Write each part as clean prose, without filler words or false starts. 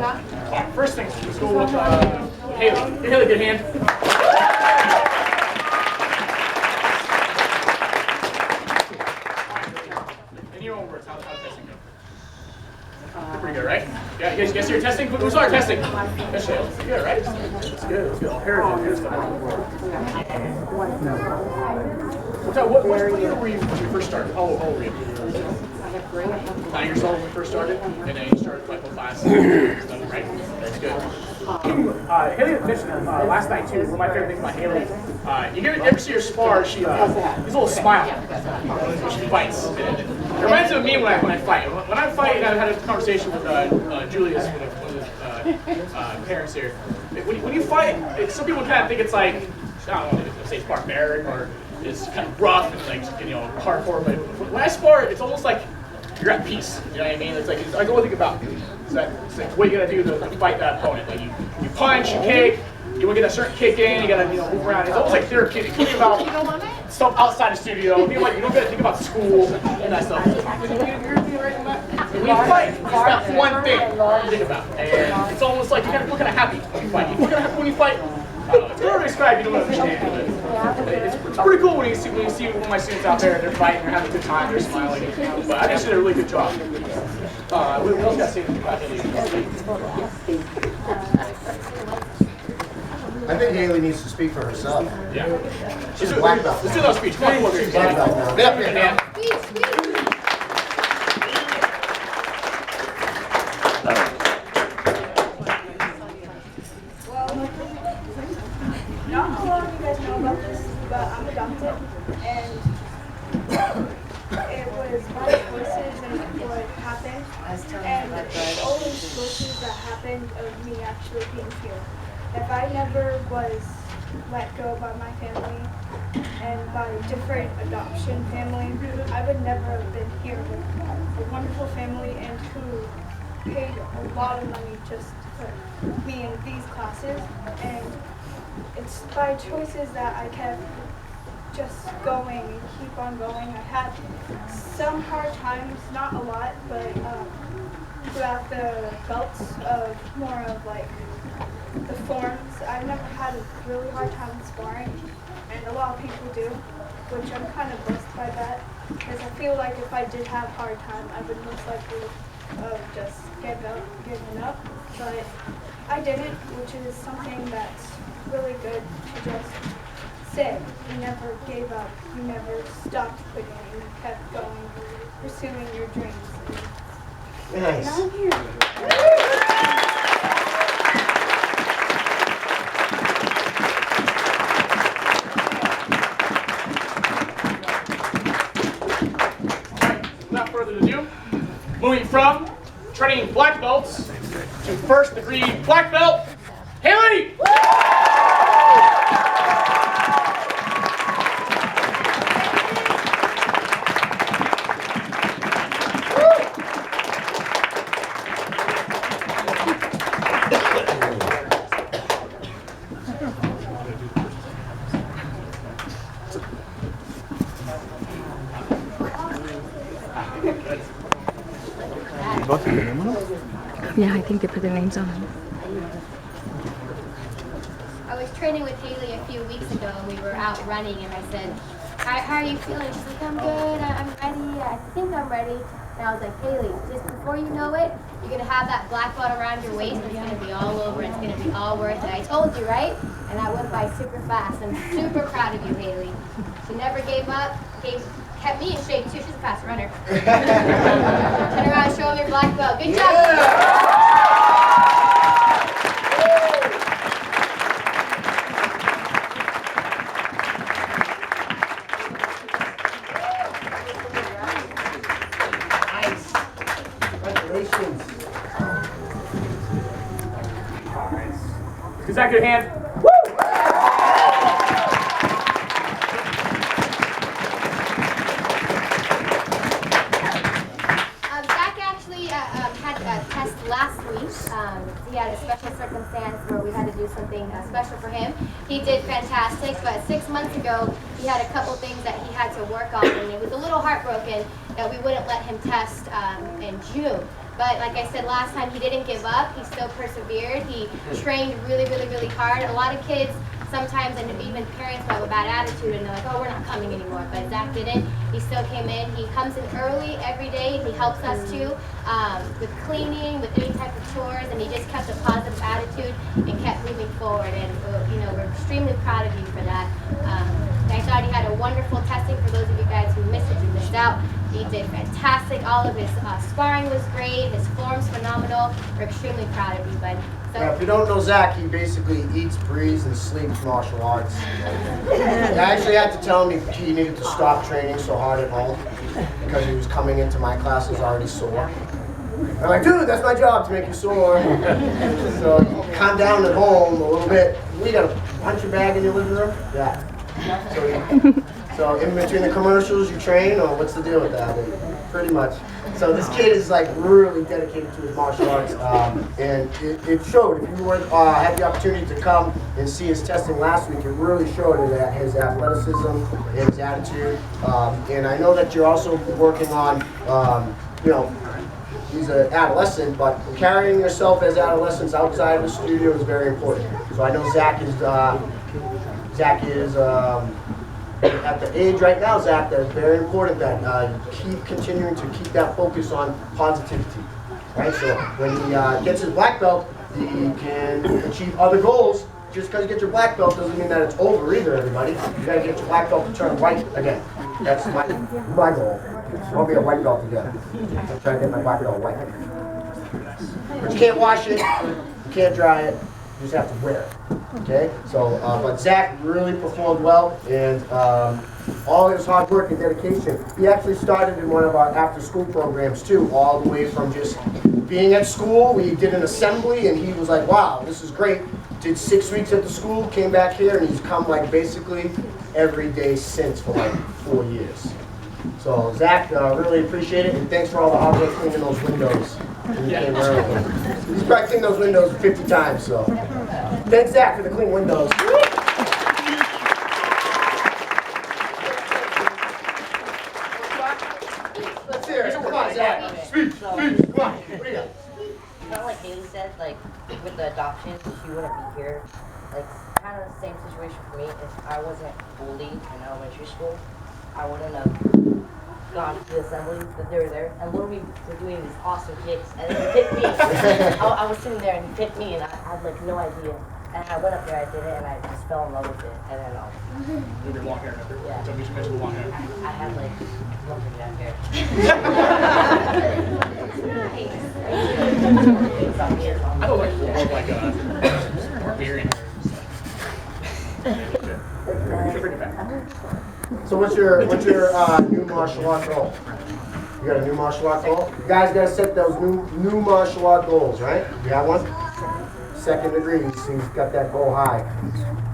First thing, let's go with Haley. Give Haley a good hand. In your own words, how's testing go? Pretty good, right? Yeah, you guys your testing? Who's our testing? Yes, Haley. Good, right? It's good. It's good. What year were you when you first started? How old were you? 9 years old when we first started, and then you started like class, right? That's good. Haley mentioned last night too. One of my favorite things about Haley, you ever see her spar? She has a little smile. She fights. It reminds me of me when I fight. When I fight, and I had a conversation with Julius, one of the parents here. When you fight, some people kind of think it's like, I don't know, say it's barbaric or it's kind of rough and like hardcore. But when I spar, it's almost like you're at peace. You know what I mean? It's like I go think about it's like what you gotta do to fight that opponent. Like you punch, you kick, you want to get a certain kick in, you gotta move around. It's almost like therapeutic. Think about stuff outside the studio. You don't gotta think about school and that stuff. When you fight, it's that one thing you think about, and it's almost like you gotta look kind of happy when you fight. When you fight. It's hard to describe, you don't understand, but it's pretty cool when you see one of my students out there and they're fighting, they're having a good time, they're smiling. But I think she did a really good job. What else got to say about Haley? I think Haley needs to speak for herself. Yeah. She's a black belt. Let's do that speech. Come on, speech. Black belt now. Yeah. Not a lot of you guys know about this, but I'm adopted, and it was my choices and what happened, and all those choices that happened of me actually being here. If I never was let go by my family and by a different adoption family, I would never have been here with a wonderful family and who paid a lot of money just to put me in these classes. And it's by choices that I kept just going and keep on going. I had some hard times, not a lot, but throughout the belts of more of like the forms. I've never had a really hard time sparring, and a lot of people do, which I'm kind of blessed by that, because I feel like if I did have a hard time, I would most likely just given up, but I didn't, which is something that's really good to just say. You never gave up, you never stopped quitting, you kept going, pursuing your dreams. Nice. And I'm here. Without further ado, moving from training black belts to first degree black belt, Haley! Yeah, I think they put their names on them. I was training with Haley a few weeks ago and we were out running and I said, how are you feeling? She's like, I'm good, I'm ready, I think I'm ready. And I was like, Haley, just before you know it, you're going to have that black belt around your waist and it's going to be all over, it's going to be all worth it. I told you, right? And I went by super fast. I'm super proud of you, Haley. She never gave up, kept me in shape too. She's a fast runner. Turn around, show them your black belt. Good job. Yeah. Nice. Congratulations. Is that a good hand? Last week, he had a special circumstance where we had to do something special for him. He did fantastic, but 6 months ago, he had a couple things that he had to work on, and it was a little heartbroken that we wouldn't let him test in June. But like I said last time, he didn't give up. He still persevered. He trained really, really, really hard. A lot of kids sometimes, and even parents who have a bad attitude, and they're like, oh, we're not coming anymore. But Zach didn't. He still came in. He comes in early every day, and he helps us too with cleaning, with any type of chores, and he just kept a positive attitude and kept moving forward. And we're extremely proud of you for that. I thought he had a wonderful testing. For those of you guys who missed it, you missed out. He did fantastic. All of his sparring was great. His form's phenomenal. We're extremely proud of you, bud. So, Now, if you don't know Zach, he basically eats, breathes, and sleeps martial arts. I actually had to tell him he needed to stop training so hard at home because he was coming into my classes already sore. I'm like, dude, that's my job to make you sore. So calm down at home a little bit. We got a punching bag in your living room? Yeah. So in between the commercials, you train, or what's the deal with that? Pretty much. So this kid is like really dedicated to his martial arts, and it showed. If you had the opportunity to come and see his testing last week, it really showed that his athleticism and his attitude. And I know that you're also working on, he's an adolescent, but carrying yourself as adolescents outside of the studio is very important. So I know Zach is at the age right now, Zach, that it's very important that you keep continuing to keep that focus on positivity, right? So when he gets his black belt, he can achieve other goals. Just because you get your black belt doesn't mean that it's over either, everybody. You gotta get your black belt to turn white again. That's my goal. I'll be a white belt again. I'm trying to get my black belt white. But you can't wash it, you can't dry it, you just have to wear it. Okay, so but Zach really performed well, and all his hard work and dedication. He actually started in one of our after-school programs too, all the way from just being at school. We did an assembly, and he was like, "Wow, this is great." Did 6 weeks at the school, came back here, and he's come like basically every day since for like 4 years. So Zach, really appreciate it, and thanks for all the hard work cleaning those windows. He's probably cleaned those windows 50 times, so. Thanks, Zach, for the clean windows. Let's hear it. Come on, Zach. Speak. Come on. What do you got? Kind of like Haley said, like with the adoption, she wouldn't be here. Like kind of the same situation for me. If I wasn't bullied in elementary school, I wouldn't have gone to the assembly, but they were there, and literally were doing these awesome kicks, and then he picked me. I was sitting there, and he picked me, and I had like no idea. And I went up there, I did it, and I just fell in love with it. And then With your long hair, remember? Yeah. So you mentioned the long hair. I had like lumberjack hair. I don't like more of like a barbarian hair. Bring it back. So what's your new martial art goal? You got a new martial art goal? You guys gotta set those new martial art goals, right? You got one? Second degree, so you've got that goal high.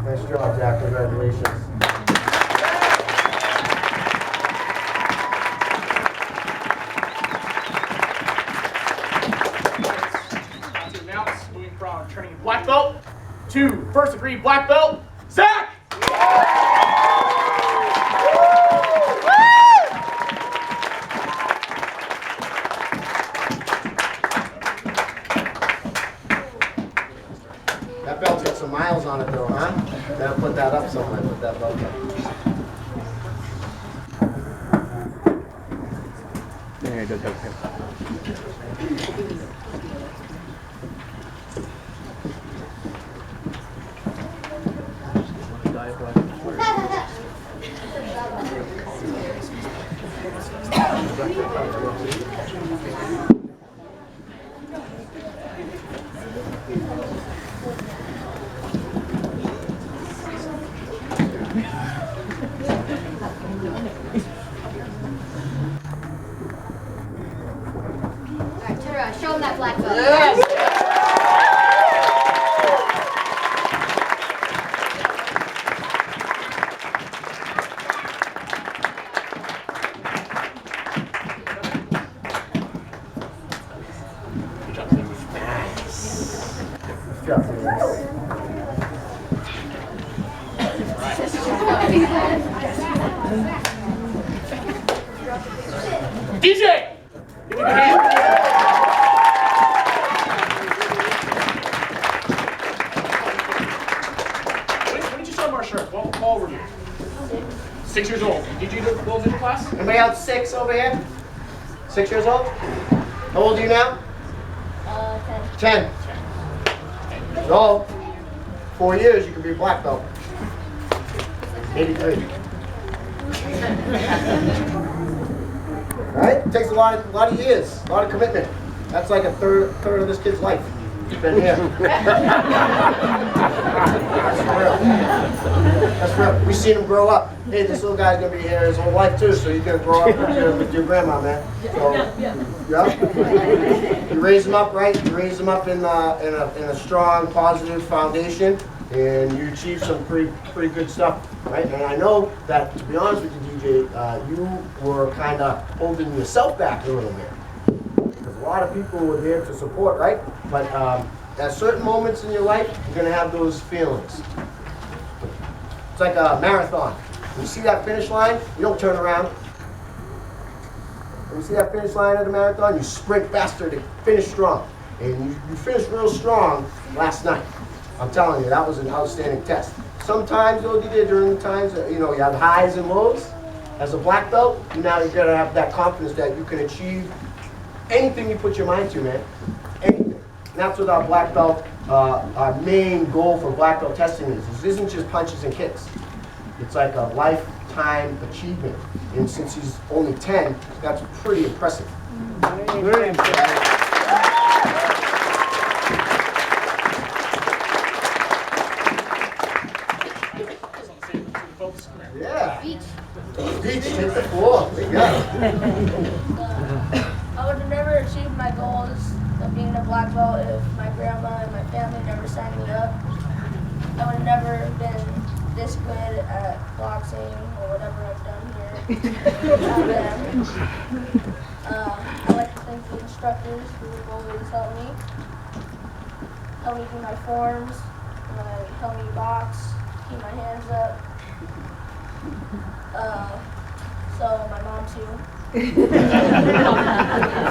Nice job, Zach. Congratulations. To announce, moving from training black belt to first degree black belt, Zach! That belt's got some miles on it though, huh? Gotta put that up somewhere, put that belt up. Yeah, it does help him. Alright, turn around. Show him that black belt. Yes! Good job, DJ! Give me a hand. 6 years old. Did you go into class? Anybody else 6 over here? 6 years old? How old are you now? 10. 10. So, 4 years you can be a black belt. 83. Right? It takes a lot of years, a lot of commitment. That's like a third of this kid's life. He's been here. That's real. That's real. We've seen him grow up. Hey, this little guy's gonna be here his whole life too, so he's gonna grow up with your grandma, man. So, yeah. You raise him up, right? You raise him up in a strong, positive foundation, and you achieve some pretty good stuff, right? And I know that, to be honest with you, DJ, you were kind of holding yourself back a little bit. Because a lot of people were there to support, right? But at certain moments in your life, you're going to have those feelings. It's like a marathon. When you see that finish line, you don't turn around. When you see that finish line of the marathon, you sprint faster to finish strong. And you finished real strong last night. I'm telling you, that was an outstanding test. Sometimes, though, during the times that, you have highs and lows. As a black belt, now you're going to have that confidence that you can achieve anything you put your mind to, man. Anything. And that's what our black belt, our main goal for black belt testing is. This isn't just punches and kicks. It's like a lifetime achievement. And since he's only 10, that's pretty impressive. Very impressive. Yeah. Beach, hit the floor. There you go. I would have never achieved my goals of being a black belt if my grandma and my family never signed me up. I would have never been this good at boxing or whatever I've done here. I like to thank the instructors who have always helped me do my forms, help me box, keep my hands up. So my mom too.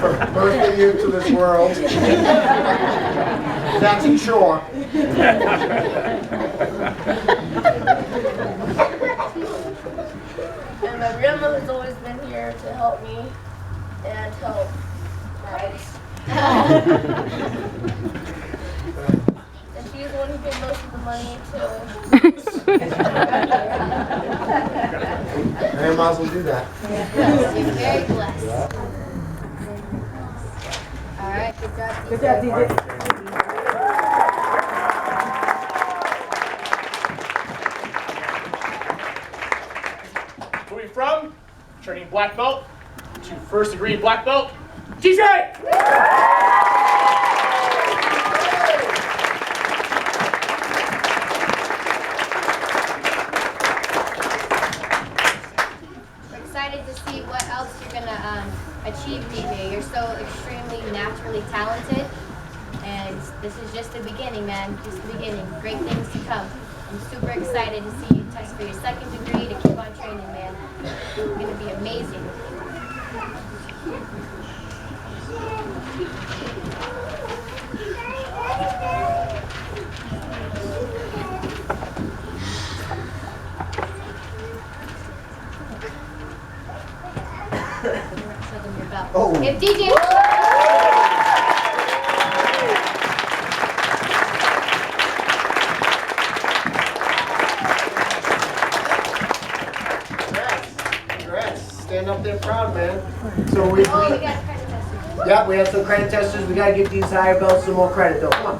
For birthing you to this world. That's a chore. And my grandmother's always been here to help me and help guys. And she's the one who gave most of the money to. Grandmas will do that. You're very blessed. Yeah. All right. Good job, DJ. Moving from turning black belt to first degree black belt, TJ! Achieve, DJ. You're so extremely naturally talented, and this is just the beginning, man. Just the beginning. Great things to come. I'm super excited to see you test for your second degree, to keep on training, man. It's going to be amazing. Oh. If DJ Congrats. Stand up there proud, man. So we got credit testers. Yeah, we have some credit testers. We gotta give these higher belts some more credit though. Come on.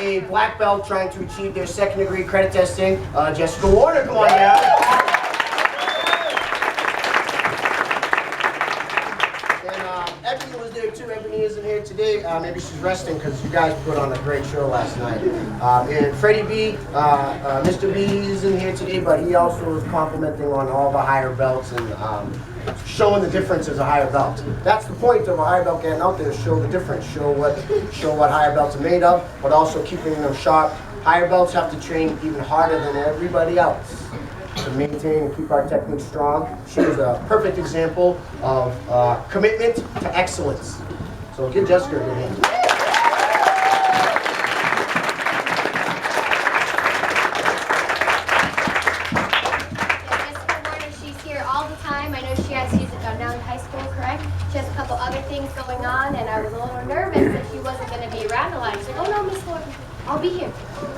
A black belt trying to achieve their second degree credit testing. Jessica Warner, come on down. And Ebony was there too. Ebony isn't here today. Maybe she's resting because you guys put on a great show last night. And Freddie B, Mr. B isn't here today, but he also was complimenting on all the higher belts and showing the difference as a higher belt. That's the point of a higher belt getting out there, show the difference, show what higher belts are made of, but also keeping them sharp. Higher belts have to train even harder than everybody else. to maintain and keep our technique strong. She is a perfect example of commitment to excellence. So give Jessica a good hand. I know she's now in high school, correct? She has a couple other things going on, and I was a little nervous that she wasn't going to be around a lot. She's like, oh no, Miss Ford, I'll be here.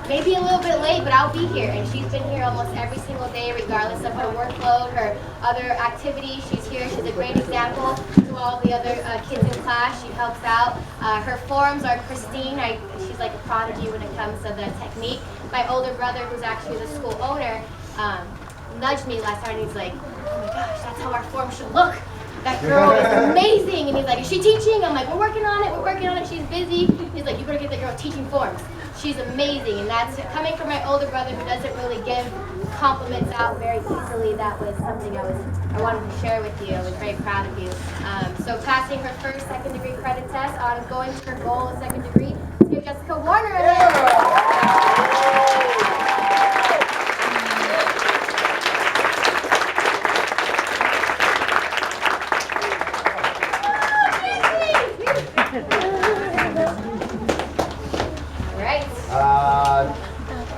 Maybe a little bit late, but I'll be here. And she's been here almost every single day, regardless of her workload, her other activities. She's here. She's a great example to all the other kids in class. She helps out. Her forms are pristine. She's like a prodigy when it comes to the technique. My older brother, who's actually the school owner, nudged me last night and he's like, oh my gosh, that's how our form should look. That girl is amazing. And he's like, is she teaching? I'm like, we're working on it, she's busy. He's like, you better get the girl teaching forms. She's amazing. And that's coming from my older brother who doesn't really give compliments out very easily. That was something I wanted to share with you. I was very proud of you. So passing her first second degree credit test on going to her goal of second degree, let's give Jessica Warner a hand.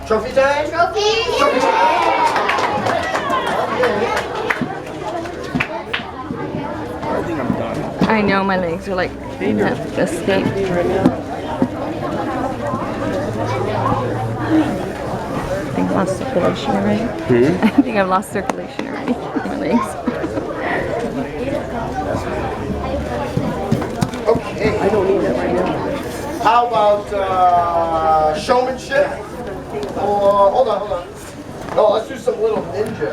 Trophy time? Trophy! Trophy time! I think I'm done. I know my legs are like escape. I think I've lost circulation already. I think I've lost circulation already in my legs. Okay. I don't need that right now. How about showmanship? Or hold on. No, let's do some little ninja.